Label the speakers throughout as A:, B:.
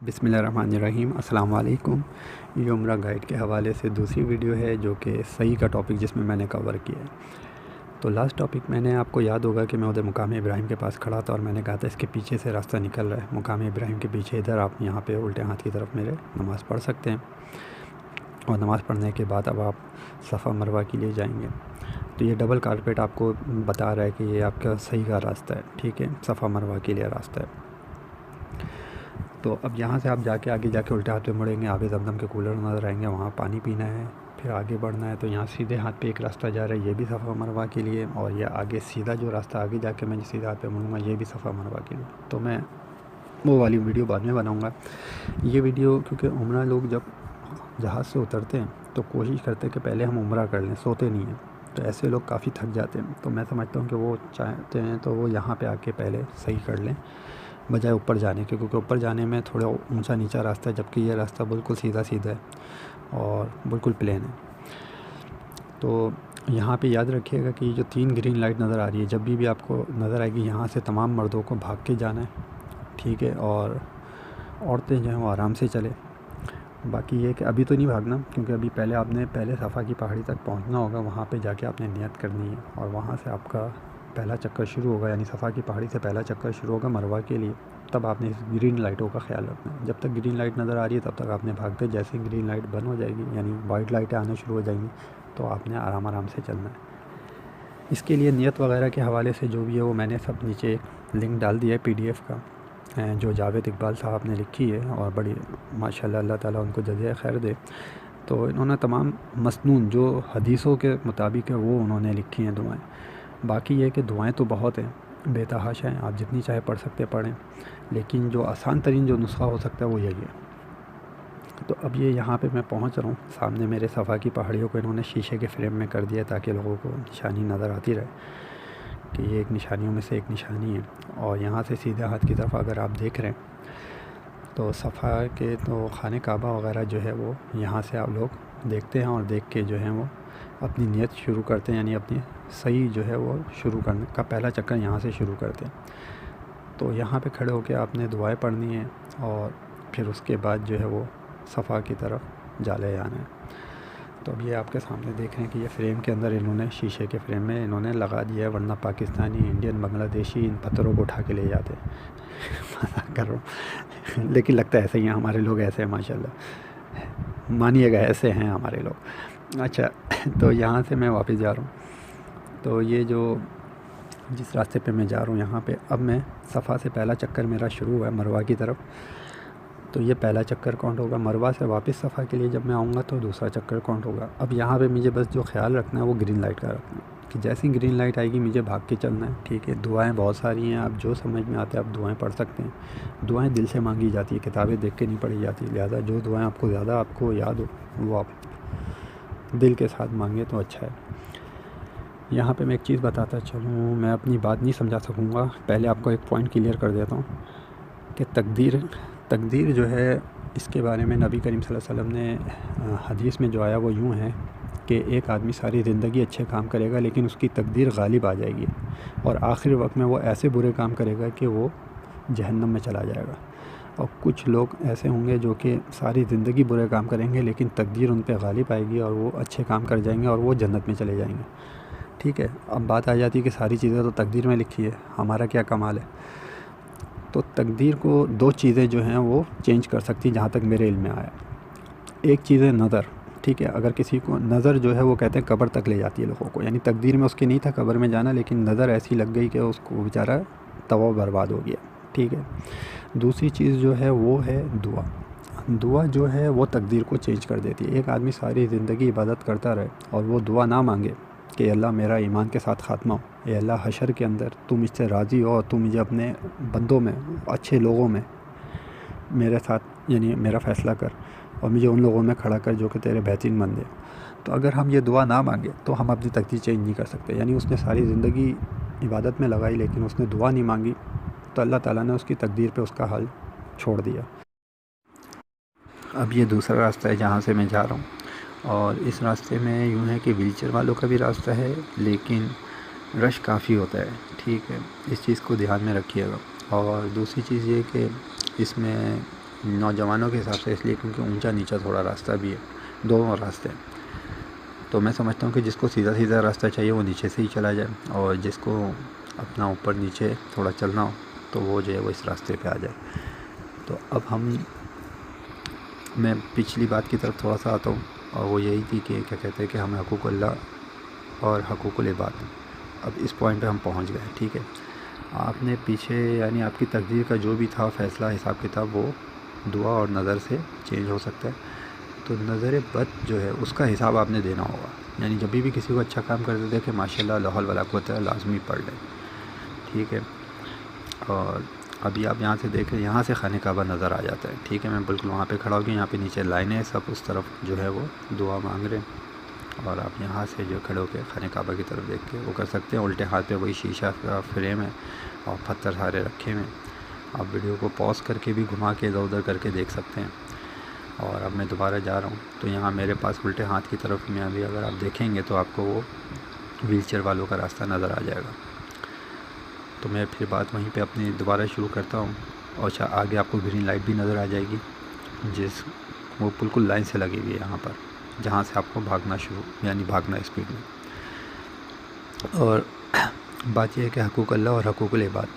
A: बिस्मिल्लाहिर्रहमानिर्रहीम। अस्सलाम वालेकुम। ये उम्रा गाइड के हवाले से दूसरी वीडियो है जो कि सही का टॉपिक जिसमें मैंने कवर किया है। तो लास्ट टॉपिक मैंने आपको याद होगा कि मैं उधर मुकाम इब्राहिम के पास खड़ा था और मैंने कहा था इसके पीछे से रास्ता निकल रहा है, मुकाम इब्राहिम के पीछे इधर आप यहाँ पे उल्टे हाथ की तरफ मेरे नमाज़ पढ़ सकते हैं और नमाज़ पढ़ने के बाद अब आप सफ़ा मरवा के लिए जाएंगे। तो ये डबल कारपेट आपको बता रहा है कि ये आपका सही का रास्ता है, ठीक है, सफ़ा मरवा के लिए रास्ता है। तो अब यहाँ से आप जाके आगे जाके उल्टे हाथ पे मुड़ेंगे, आगे दमदम के कूलर नज़र आएंगे, वहाँ पानी पीना है, फिर आगे बढ़ना है। तो यहाँ सीधे हाथ पे एक रास्ता जा रहा है, ये भी सफ़ा मरवा के लिए, और ये आगे सीधा जो रास्ता आगे जाके मैं सीधे हाथ पे मुड़ूंगा ये भी सफ़ा मरवा के लिए। तो मैं वो वाली वीडियो बाद में बनाऊँगा। ये वीडियो क्योंकि उम्रा लोग जब जहाज़ से उतरते हैं तो कोशिश करते हैं कि पहले हम उम्रा कर लें, सोते नहीं हैं। तो ऐसे लोग काफ़ी थक जाते हैं। तो मैं समझता हूँ कि वो चाहते हैं तो वो यहाँ पे आके पहले सही कर लें बजाय ऊपर जाने के, क्योंकि ऊपर जाने में थोड़ा ऊंचा नीचा रास्ता है, जबकि ये रास्ता बिल्कुल सीधा सीधा है और बिल्कुल प्लेन है। तो यहाँ पे याद रखिएगा कि जो 3 ग्रीन लाइट नज़र आ रही है, जब भी आपको नज़र आएगी यहाँ से तमाम मर्दों को भाग के जाना है, ठीक है, और औरतें जो हैं वो आराम से चले। बाकी ये कि अभी तो नहीं भागना, क्योंकि अभी पहले आपने पहले सफ़ा की पहाड़ी तक पहुँचना होगा, वहाँ पे जाके आपने नियत करनी है और वहाँ से आपका पहला चक्कर शुरू होगा, यानी सफ़ा की पहाड़ी से पहला चक्कर शुरू होगा मरवा के लिए। तब आपने इस ग्रीन लाइटों का ख्याल रखना है। जब तक ग्रीन लाइट नज़र आ रही है तब तक आपने भागते, जैसे ग्रीन लाइट बंद हो जाएगी यानी वाइट लाइटें आना शुरू हो जाएंगी तो आपने आराम आराम से चलना है। इसके लिए नियत वगैरह के हवाले से जो भी है वो मैंने सब नीचे एक लिंक डाल दिया है PDF का, जो जावेद इकबाल साहब ने लिखी है और बड़ी माशाल्लाह, अल्लाह ताला उनको जज़ाए खैर दे। तो इन्होंने तमाम मसनून जो हदीसों के मुताबिक है वो उन्होंने लिखी हैं दुआएं। बाकी ये कि दुआएं तो बहुत हैं, बेतहाशा हैं, आप जितनी चाहे पढ़ सकते पढ़ें, लेकिन जो आसान तरीन जो नुस्खा हो सकता है वो यही है। तो अब ये यहाँ पे मैं पहुँच रहा हूँ, सामने मेरे सफ़ा की पहाड़ियों को इन्होंने शीशे के फ्रेम में कर दिया ताकि लोगों को निशानी नज़र आती रहे कि ये एक निशानियों में से एक निशानी है। और यहाँ से सीधे हाथ की तरफ अगर आप देख रहे हैं तो सफ़ा के तो खाने काबा वगैरह जो है वो यहाँ से आप लोग देखते हैं और देख के जो है वो अपनी नियत शुरू करते हैं, यानी अपनी सही जो है वो शुरू करने का पहला चक्कर यहाँ से शुरू करते हैं। तो यहाँ पे खड़े होकर आपने दुआएं पढ़नी है और फिर उसके बाद जो है वो सफ़ा की तरफ जाले जाना है। तो अब ये आपके सामने देख रहे हैं कि ये फ्रेम के अंदर इन्होंने शीशे के फ्रेम में इन्होंने लगा दिया है, वरना पाकिस्तानी, इंडियन, बांग्लादेशी इन पत्थरों को उठा के ले जाते हैं। मजाक कर रहा हूँ लेकिन लगता है ऐसे ही हैं हमारे लोग, ऐसे हैं माशाल्लाह, मानिएगा ऐसे हैं हमारे लोग। अच्छा तो यहाँ से मैं वापस जा रहा हूँ। तो ये जो जिस रास्ते पे मैं जा रहा हूँ यहाँ पे अब मैं सफ़ा से पहला चक्कर मेरा शुरू हुआ है मरवा की तरफ। तो ये पहला चक्कर काउंट होगा, मरवा से वापस सफ़ा के लिए जब मैं आऊँगा तो दूसरा चक्कर काउंट होगा। अब यहाँ पे मुझे बस जो ख्याल रखना है वो ग्रीन लाइट का रखना है कि जैसी ग्रीन लाइट आएगी मुझे भाग के चलना है, ठीक है। दुआएं बहुत सारी हैं, आप जो समझ में आते हैं आप दुआएं पढ़ सकते हैं। दुआएं दिल से मांगी जाती है, किताबें देख के नहीं पढ़ी जाती, लिहाजा जो दुआएं आपको ज़्यादा आपको याद हो वो आप दिल के साथ मांगे तो अच्छा है। यहाँ पे मैं एक चीज़ बताता चलूँ, मैं अपनी बात नहीं समझा सकूँगा, पहले आपको एक पॉइंट क्लियर कर देता हूँ कि तकदीर जो है इसके बारे में नबी करीम सल्लल्लाहु अलैहि वसल्लम ने हदीस में जो आया वो यूँ है कि एक आदमी सारी ज़िंदगी अच्छे काम करेगा लेकिन उसकी तकदीर गालिब आ जाएगी और आखिरी वक्त में वो ऐसे बुरे काम करेगा कि वो जहन्नम में चला जाएगा। और कुछ लोग ऐसे होंगे जो कि सारी ज़िंदगी बुरे काम करेंगे लेकिन तकदीर उन पर गालिब आएगी और वो अच्छे काम कर जाएंगे और वो जन्नत में चले जाएंगे, ठीक है। अब बात आ जाती है कि सारी चीज़ें तो तकदीर में लिखी है, हमारा क्या कमाल है। तो तकदीर को 2 चीज़ें जो हैं वो चेंज कर सकती हैं जहाँ तक मेरे इल्म में आया। एक चीज़ है नज़र, ठीक है, अगर किसी को नज़र जो है वो कहते हैं कब्र तक ले जाती है लोगों को, यानी तकदीर में उसके नहीं था कब्र में जाना लेकिन नज़र ऐसी लग गई कि उसको बेचारा तवा बर्बाद हो गया, ठीक है। दूसरी चीज़ जो है वो है दुआ। दुआ जो है वो तकदीर को चेंज कर देती है। एक आदमी सारी ज़िंदगी इबादत करता रहे और वो दुआ ना मांगे कि अल्लाह मेरा ईमान के साथ ख़ात्मा हो, ए अल्लाह हशर के अंदर तू मुझसे राज़ी हो और तू मुझे अपने बंदों में, अच्छे लोगों में मेरे साथ यानी मेरा फ़ैसला कर और मुझे उन लोगों में खड़ा कर जो कि तेरे बेहतरीन बंदे। तो अगर हम ये दुआ ना मांगे तो हम अपनी तकदीर चेंज नहीं कर सकते। यानी उसने सारी ज़िंदगी इबादत में लगाई लेकिन उसने दुआ नहीं मांगी तो अल्लाह ताला ने उसकी तकदीर पे उसका हल छोड़ दिया। अब ये दूसरा रास्ता है जहाँ से मैं जा रहा हूँ और इस रास्ते में यूँ है कि व्हीलचेयर वालों का भी रास्ता है लेकिन रश काफ़ी होता है, ठीक है, इस चीज़ को ध्यान में रखिएगा। और दूसरी चीज़ ये कि इसमें नौजवानों के हिसाब से इसलिए क्योंकि ऊंचा नीचा थोड़ा रास्ता भी है, दोनों रास्ते हैं। तो मैं समझता हूँ कि जिसको सीधा सीधा रास्ता चाहिए वो नीचे से ही चला जाए, और जिसको अपना ऊपर नीचे थोड़ा चलना हो तो वो जो है वो इस रास्ते पे आ जाए। तो अब मैं पिछली बात की तरफ थोड़ा सा आता हूँ, और वो यही थी कि क्या कहते हैं कि हमें हकूक़ुल्लाह और हकूक़ुल इबाद, अब इस पॉइंट पे हम पहुँच गए। ठीक है, आपने पीछे यानी आपकी तकदीर का जो भी था फ़ैसला हिसाब किताब वो दुआ और नज़र से चेंज हो सकता है। तो नज़र बद जो है उसका हिसाब आपने देना होगा, यानी जब भी किसी को अच्छा काम करते देखें माशाल्लाह ला हौल वला कुव्वत लाज़मी पढ़ लें। ठीक है, और अभी आप यहाँ से देखें, यहाँ से खाने काबा नज़र आ जाता है। ठीक है, मैं बिल्कुल वहाँ पे खड़ा हो गया, यहाँ पे नीचे लाइनें सब उस तरफ जो है वो दुआ मांग रहे हैं, और आप यहाँ से जो खड़े होकर खाने काबा की तरफ देख के वो कर सकते हैं। उल्टे हाथ पे वही शीशा का फ्रेम है और पत्थर सारे रखे हुए हैं। आप वीडियो को पॉज करके भी घुमा के इधर उधर करके देख सकते हैं। और अब मैं दोबारा जा रहा हूँ, तो यहाँ मेरे पास उल्टे हाथ की तरफ में अभी अगर आप देखेंगे तो आपको वो व्हीलचेयर वालों का रास्ता नज़र आ जाएगा। तो मैं फिर बात वहीं पे अपनी दोबारा शुरू करता हूँ। और अच्छा, आगे आपको ग्रीन लाइट भी नज़र आ जाएगी, वो बिल्कुल लाइन से लगी हुई है यहाँ पर, जहाँ से आपको भागना भागना स्पीड में। और बात यह है कि हकूक़ुल्लाह और हकूक़ुल इबाद,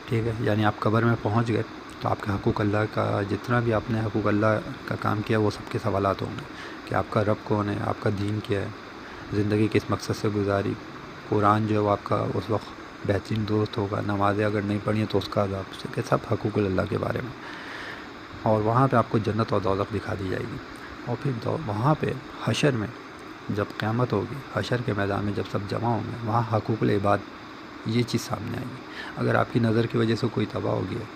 A: ठीक है, यानी आप कब्र में पहुँच गए तो आपके हकूक़ुल्लाह का जितना भी आपने हकूक़ुल्लाह का काम किया वो सबके सवालात होंगे कि आपका रब कौन है, आपका दीन क्या है, ज़िंदगी किस मकसद से गुजारी, कुरान जो है वो आपका उस वक्त बेहतरीन दोस्त होगा, नमाज़ें अगर नहीं पढ़ी हैं तो उसका अज़ाब, के सब हकूक़ुल्लाह के बारे में। और वहाँ पे आपको जन्नत और दौलत दिखा दी जाएगी। और फिर वहाँ पे हशर में जब क़यामत होगी, हशर के मैदान में जब सब जमा होंगे, वहाँ हकूक़ुल इबाद ये चीज़ सामने आएगी। अगर आपकी नज़र की वजह से कोई तबाह हो गया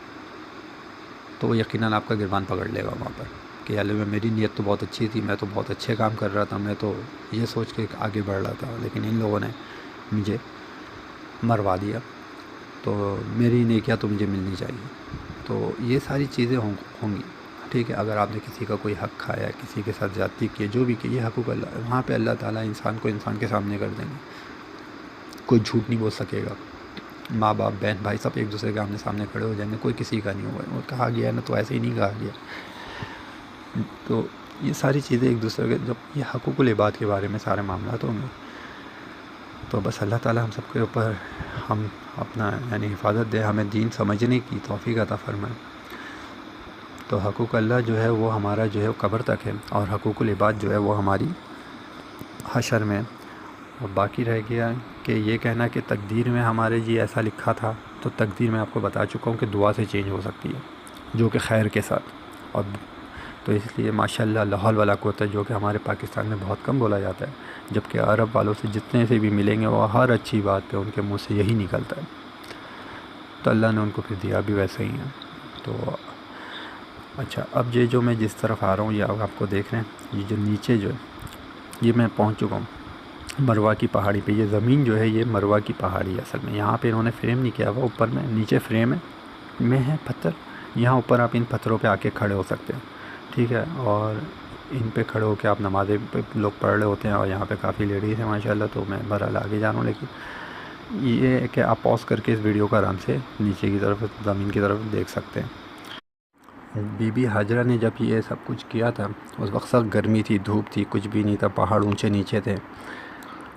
A: तो वो यकीनन आपका गिरबान पकड़ लेगा वहाँ पर कि अल्लाह, मेरी नीयत तो बहुत अच्छी थी, मैं तो बहुत अच्छे काम कर रहा था, मैं तो ये सोच के आगे बढ़ रहा था, लेकिन इन लोगों ने मुझे मरवा दिया, तो मेरी नेकियां तो मुझे मिलनी चाहिए। तो ये सारी चीज़ें होंगी। ठीक है, अगर आपने किसी का कोई हक़ खाया, किसी के साथ ज़्यादती की, जो भी की, ये हकूक़ अल्लाह, वहाँ पे अल्लाह ताला इंसान को इंसान के सामने कर देंगे। कोई झूठ नहीं बोल सकेगा, माँ बाप बहन भाई सब एक दूसरे के आमने सामने खड़े हो जाएंगे, कोई किसी का नहीं होगा। और कहा गया है ना, तो ऐसे ही नहीं कहा गया। तो ये सारी चीज़ें एक दूसरे के, जब ये हकूक़ुल इबाद के बारे में सारे मामला होंगे, तो बस अल्लाह ताला हम सबके ऊपर हम अपना यानी हिफाजत दे, हमें दीन समझने की तौफ़ीक़ अता फ़रमाए। तो हकूक़ अल्लाह जो है वो हमारा जो है कब्र तक है, और हकूक़ुल इबाद जो है वो हमारी हशर में। और बाकी रह गया कि ये कहना कि तकदीर में हमारे जी ऐसा लिखा था, तो तकदीर मैं आपको बता चुका हूँ कि दुआ से चेंज हो सकती है, जो कि खैर के साथ। और तो इसलिए माशाल्लाह ला हौल वला कुव्वत, जो कि हमारे पाकिस्तान में बहुत कम बोला जाता है, जबकि अरब वालों से जितने से भी मिलेंगे वो हर अच्छी बात पे उनके मुंह से यही निकलता है। तो अल्लाह ने उनको फिर दिया भी वैसे ही है। तो अच्छा, अब ये जो मैं जिस तरफ आ रहा हूँ, ये आपको देख रहे हैं, ये जो नीचे जो है, ये मैं पहुँच चुका हूँ मरवा की पहाड़ी पे। ये ज़मीन जो है ये मरवा की पहाड़ी है असल में। यहाँ पे इन्होंने फ्रेम नहीं किया हुआ, ऊपर में नीचे फ्रेम है पत्थर, यहाँ ऊपर आप इन पत्थरों पे आके खड़े हो सकते हैं। ठीक है, और इन पे खड़े होकर आप नमाज़ें पे लोग पढ़ रहे होते हैं, और यहाँ पे काफ़ी लेडीज़ हैं माशाल्लाह। तो मैं बहरहाल आगे जा रहा हूँ, लेकिन ये है कि आप पॉज करके इस वीडियो को आराम से नीचे की तरफ, ज़मीन की तरफ देख सकते हैं। बीबी हाजरा ने जब ये सब कुछ किया था, उस वक्त सख्त गर्मी थी, धूप थी, कुछ भी नहीं था, पहाड़ ऊँचे नीचे थे।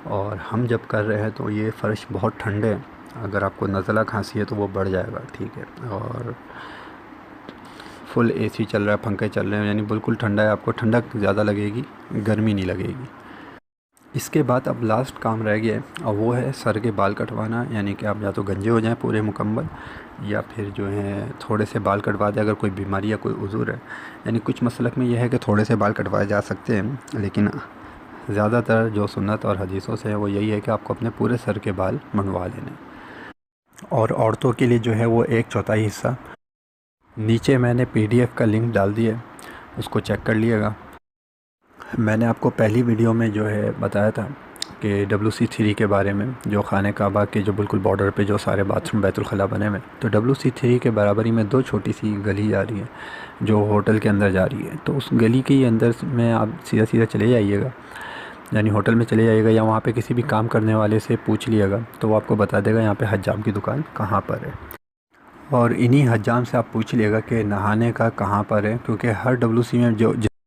A: और हम जब कर रहे हैं तो ये फ़र्श बहुत ठंडे हैं, अगर आपको नज़ला खांसी है तो वो बढ़ जाएगा। ठीक है, और फुल एसी चल रहा है, पंखे चल रहे हैं, यानी बिल्कुल ठंडा है, आपको ठंडक ज़्यादा लगेगी, गर्मी नहीं लगेगी। इसके बाद अब लास्ट काम रह गया है, और वो है सर के बाल कटवाना। यानी कि आप या तो गंजे हो जाएं पूरे मुकम्मल, या फिर जो है थोड़े से बाल कटवा दें अगर कोई बीमारी या कोई उज़ूर है। यानी कुछ मसलक में यह है कि थोड़े से बाल कटवाए जा सकते हैं, लेकिन ज़्यादातर जो सुन्नत और हदीसों से है वो यही है कि आपको अपने पूरे सर के बाल मंडवा लेने। और औरतों के लिए जो है वो 1/4 हिस्सा। नीचे मैंने PDF का लिंक डाल दिया, उसको चेक कर लिएगा। मैंने आपको पहली वीडियो में जो है बताया था कि WC3 के बारे में, जो खाने काबा के जो बिल्कुल बॉर्डर पे जो सारे बाथरूम बैतुल खला बने हुए, तो WC3 के बराबरी में 2 छोटी सी गली जा रही है जो होटल के अंदर जा रही है। तो उस गली के अंदर में आप सीधा सीधा चले जाइएगा, यानी होटल में चले जाइएगा, या वहाँ पे किसी भी काम करने वाले से पूछ लिएगा तो वो आपको बता देगा यहाँ पे हज्जाम की दुकान कहाँ पर है। और इन्हीं हज्जाम से आप पूछ लिएगा कि नहाने का कहाँ पर है, क्योंकि हर WC में जो